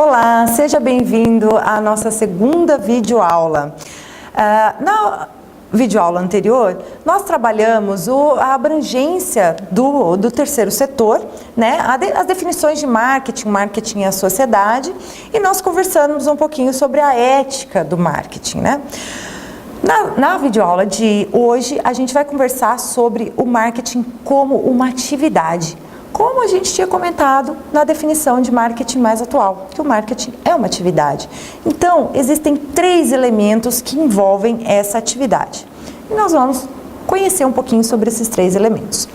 Olá, seja bem-vindo à nossa segunda videoaula. Na videoaula anterior, nós trabalhamos a abrangência do terceiro setor, né? As definições de marketing e a sociedade, e nós conversamos um pouquinho sobre a ética do marketing, né? Na videoaula de hoje, a gente vai conversar sobre o marketing como uma atividade. Como a gente tinha comentado na definição de marketing mais atual, que o marketing é uma atividade. Então, existem 3 elementos que envolvem essa atividade. E nós vamos conhecer um pouquinho sobre esses 3 elementos.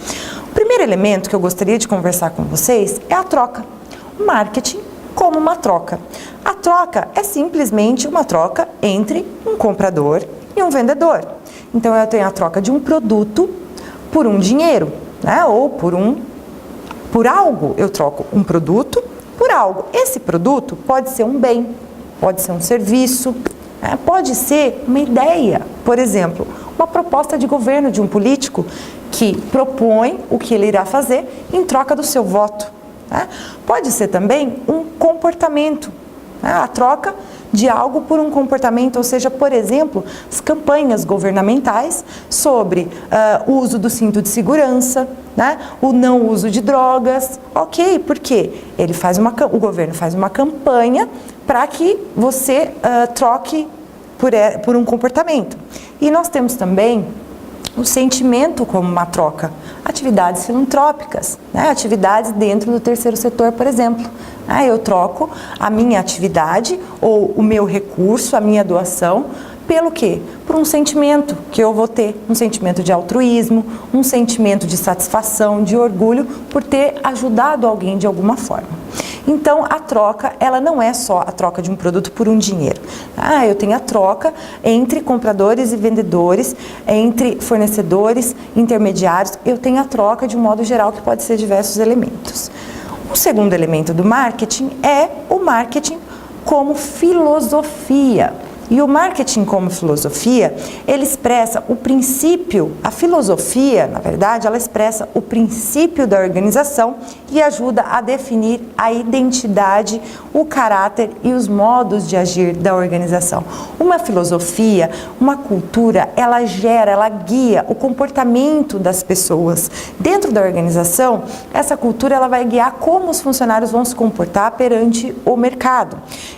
O primeiro elemento que eu gostaria de conversar com vocês é a troca. O marketing como uma troca. A troca é simplesmente uma troca entre um comprador e um vendedor. Então, eu tenho a troca de um produto por um dinheiro, né? Ou por algo. Eu troco um produto por algo. Esse produto pode ser um bem, pode ser um serviço, né? Pode ser uma ideia. Por exemplo, uma proposta de governo de um político que propõe o que ele irá fazer em troca do seu voto, né? Pode ser também um comportamento, né? A troca de algo por um comportamento, ou seja, por exemplo, as campanhas governamentais sobre o uso do cinto de segurança, né? O não uso de drogas, ok? Porque o governo faz uma campanha para que você troque por um comportamento. E nós temos também o sentimento como uma troca, atividades filantrópicas, né? Atividades dentro do terceiro setor, por exemplo. Eu troco a minha atividade ou o meu recurso, a minha doação, pelo quê? Por um sentimento que eu vou ter, um sentimento de altruísmo, um sentimento de satisfação, de orgulho por ter ajudado alguém de alguma forma. Então, a troca, ela não é só a troca de um produto por um dinheiro. Eu tenho a troca entre compradores e vendedores, entre fornecedores, intermediários. Eu tenho a troca de um modo geral que pode ser diversos elementos. O segundo elemento do marketing é o marketing como filosofia. E o marketing como filosofia, ele expressa o princípio, a filosofia, na verdade, ela expressa o princípio da organização e ajuda a definir a identidade, o caráter e os modos de agir da organização. Uma filosofia, uma cultura, ela guia o comportamento das pessoas. Dentro da organização, essa cultura ela vai guiar como os funcionários vão se comportar perante o mercado.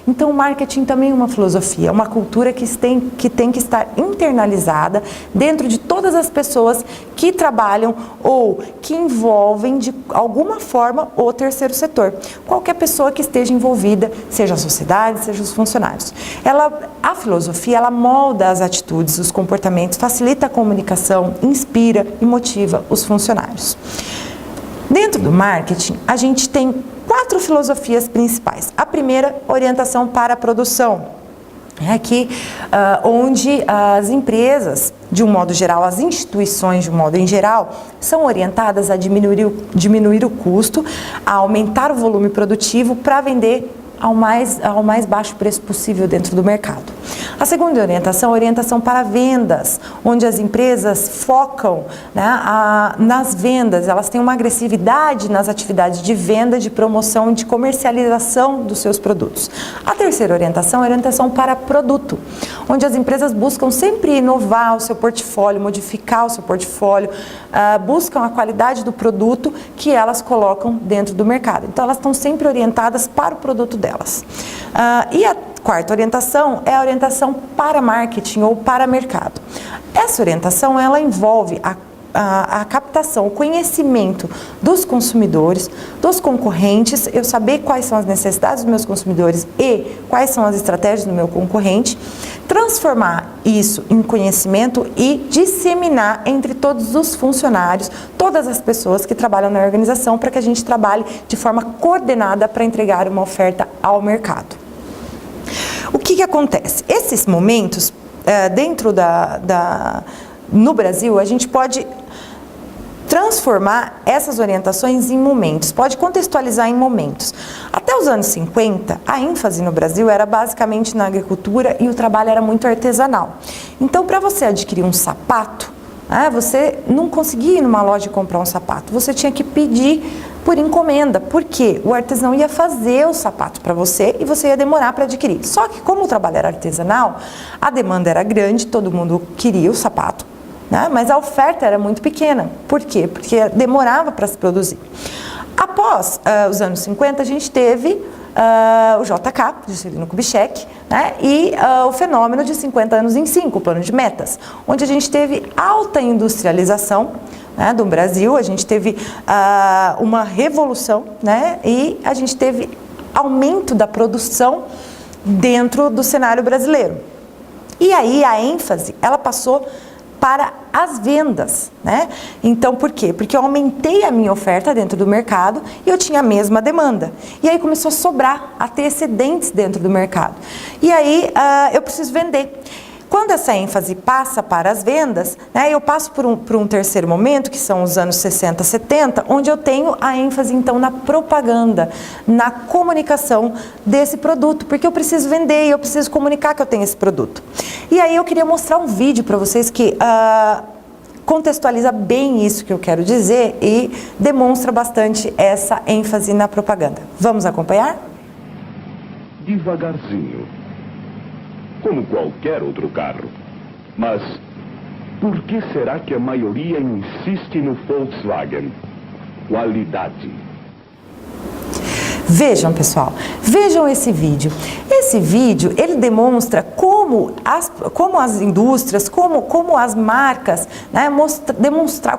Então, o marketing também é uma filosofia, uma cultura que tem que estar internalizada dentro de todas as pessoas que trabalham ou que envolvem de alguma forma o terceiro setor. Qualquer pessoa que esteja envolvida, seja a sociedade, seja os funcionários. A filosofia, ela molda as atitudes, os comportamentos, facilita a comunicação, inspira e motiva os funcionários. Dentro do marketing, a gente tem 4 filosofias principais. A primeira, orientação para a produção. É aqui onde as empresas, de um modo geral, as instituições de um modo em geral, são orientadas a diminuir o custo, a aumentar o volume produtivo para vender ao mais baixo preço possível dentro do mercado. A segunda orientação é a orientação para vendas, onde as empresas focam, né, nas vendas, elas têm uma agressividade nas atividades de venda, de promoção, de comercialização dos seus produtos. A terceira orientação é a orientação para produto, onde as empresas buscam sempre inovar o seu portfólio, modificar o seu portfólio, buscam a qualidade do produto que elas colocam dentro do mercado. Então, elas estão sempre orientadas para o produto delas. E a quarta orientação é a orientação para marketing ou para mercado. Essa orientação, ela envolve a captação, o conhecimento dos consumidores, dos concorrentes, eu saber quais são as necessidades dos meus consumidores e quais são as estratégias do meu concorrente, transformar isso em conhecimento e disseminar entre todos os funcionários, todas as pessoas que trabalham na organização, para que a gente trabalhe de forma coordenada para entregar uma oferta ao mercado. O que acontece? Esses momentos, no Brasil, a gente pode transformar essas orientações em momentos, pode contextualizar em momentos. Até os anos 50, a ênfase no Brasil era basicamente na agricultura e o trabalho era muito artesanal. Então, para você adquirir um sapato, você não conseguia ir numa loja comprar um sapato, você tinha que pedir por encomenda, porque o artesão ia fazer o sapato para você e você ia demorar para adquirir. Só que como o trabalho era artesanal, a demanda era grande, todo mundo queria o sapato, né? Mas a oferta era muito pequena. Por quê? Porque demorava para se produzir. Após os anos 50, a gente teve o JK, Juscelino Kubitschek, né? E o fenômeno de 50 anos em 5, o plano de metas, onde a gente teve alta industrialização, né, do Brasil, a gente teve uma revolução, né? E a gente teve aumento da produção dentro do cenário brasileiro. E aí a ênfase, ela passou para as vendas, né? Então, por quê? Porque eu aumentei a minha oferta dentro do mercado e eu tinha a mesma demanda. E aí começou a sobrar, a ter excedentes dentro do mercado. E aí eu preciso vender. Quando essa ênfase passa para as vendas, né, eu passo por um terceiro momento, que são os anos 60, 70, onde eu tenho a ênfase, então, na propaganda, na comunicação desse produto, porque eu preciso vender e eu preciso comunicar que eu tenho esse produto. E aí eu queria mostrar um vídeo para vocês que contextualiza bem isso que eu quero dizer e demonstra bastante essa ênfase na propaganda. Vamos acompanhar? Devagarzinho, como qualquer outro carro. Mas por que será que a maioria insiste no Volkswagen? Qualidade. Vejam, pessoal, vejam esse vídeo. Esse vídeo, ele demonstra como as indústrias, como as marcas, né,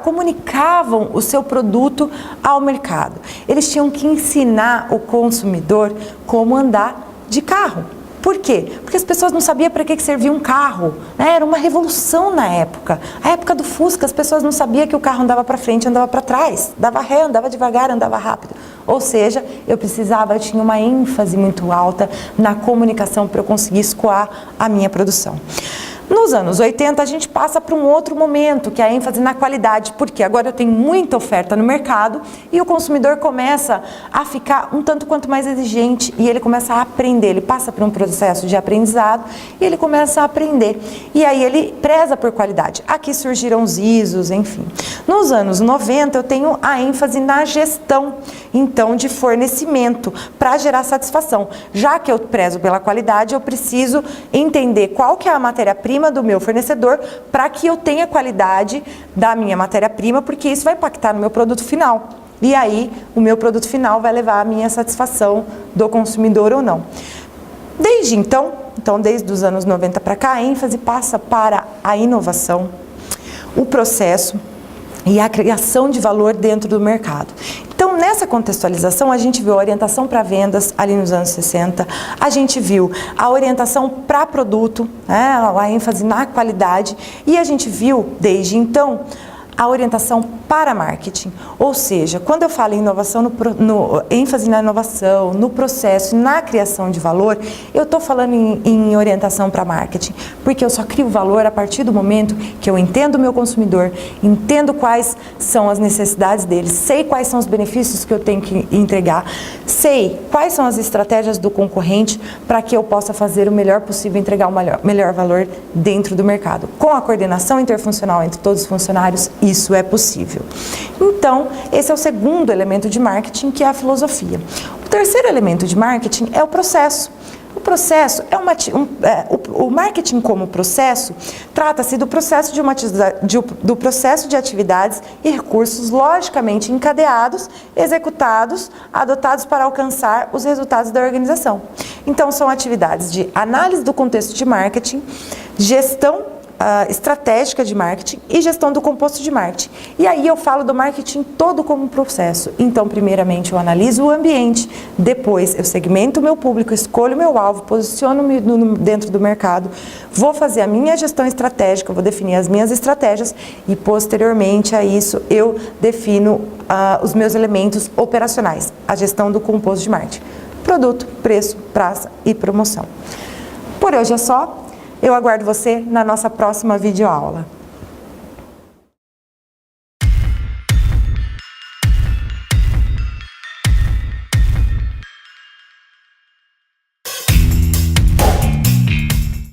comunicavam o seu produto ao mercado. Eles tinham que ensinar o consumidor como andar de carro. Por quê? Porque as pessoas não sabiam para que servia um carro, né? Era uma revolução na época. A época do Fusca, as pessoas não sabiam que o carro andava para frente, andava para trás, dava ré, andava devagar, andava rápido. Ou seja, eu tinha uma ênfase muito alta na comunicação para eu conseguir escoar a minha produção. Nos anos 80, a gente passa para um outro momento, que é a ênfase na qualidade, porque agora eu tenho muita oferta no mercado e o consumidor começa a ficar um tanto quanto mais exigente e ele começa a aprender, ele passa por um processo de aprendizado e ele começa a aprender. E aí ele preza por qualidade. Aqui surgiram os ISOs, enfim. Nos anos 90, eu tenho a ênfase na gestão, então, de fornecimento, para gerar satisfação. Já que eu prezo pela qualidade, eu preciso entender qual que é a matéria-prima do meu fornecedor para que eu tenha qualidade da minha matéria-prima, porque isso vai impactar no meu produto final. E aí, o meu produto final vai levar a minha satisfação do consumidor ou não. Desde então, desde os anos 90 para cá, a ênfase passa para a inovação, o processo e a criação de valor dentro do mercado. Então, nessa contextualização, a gente viu a orientação para vendas ali nos anos 60, a gente viu a orientação para produto, né, a ênfase na qualidade, e a gente viu, desde então, a orientação para marketing. Ou seja, quando eu falo em inovação, ênfase na inovação, no processo, na criação de valor, eu estou falando em orientação para marketing, porque eu só crio valor a partir do momento que eu entendo o meu consumidor, entendo quais são as necessidades dele, sei quais são os benefícios que eu tenho que entregar, sei quais são as estratégias do concorrente para que eu possa fazer o melhor possível, entregar o melhor valor dentro do mercado. Com a coordenação interfuncional entre todos os funcionários, isso é possível. Então, esse é o segundo elemento de marketing, que é a filosofia. O terceiro elemento de marketing é o processo. O processo o marketing como processo trata-se do processo do processo de atividades e recursos logicamente encadeados, executados, adotados para alcançar os resultados da organização. Então, são atividades de análise do contexto de marketing, gestão estratégica de marketing e gestão do composto de marketing. E aí eu falo do marketing todo como processo. Então, primeiramente, eu analiso o ambiente, depois eu segmento o meu público, escolho o meu alvo, posiciono-me dentro do mercado, vou fazer a minha gestão estratégica, vou definir as minhas estratégias e, posteriormente a isso, eu defino os meus elementos operacionais, a gestão do composto de marketing. Produto, preço, praça e promoção. Por hoje é só. Eu aguardo você na nossa próxima videoaula.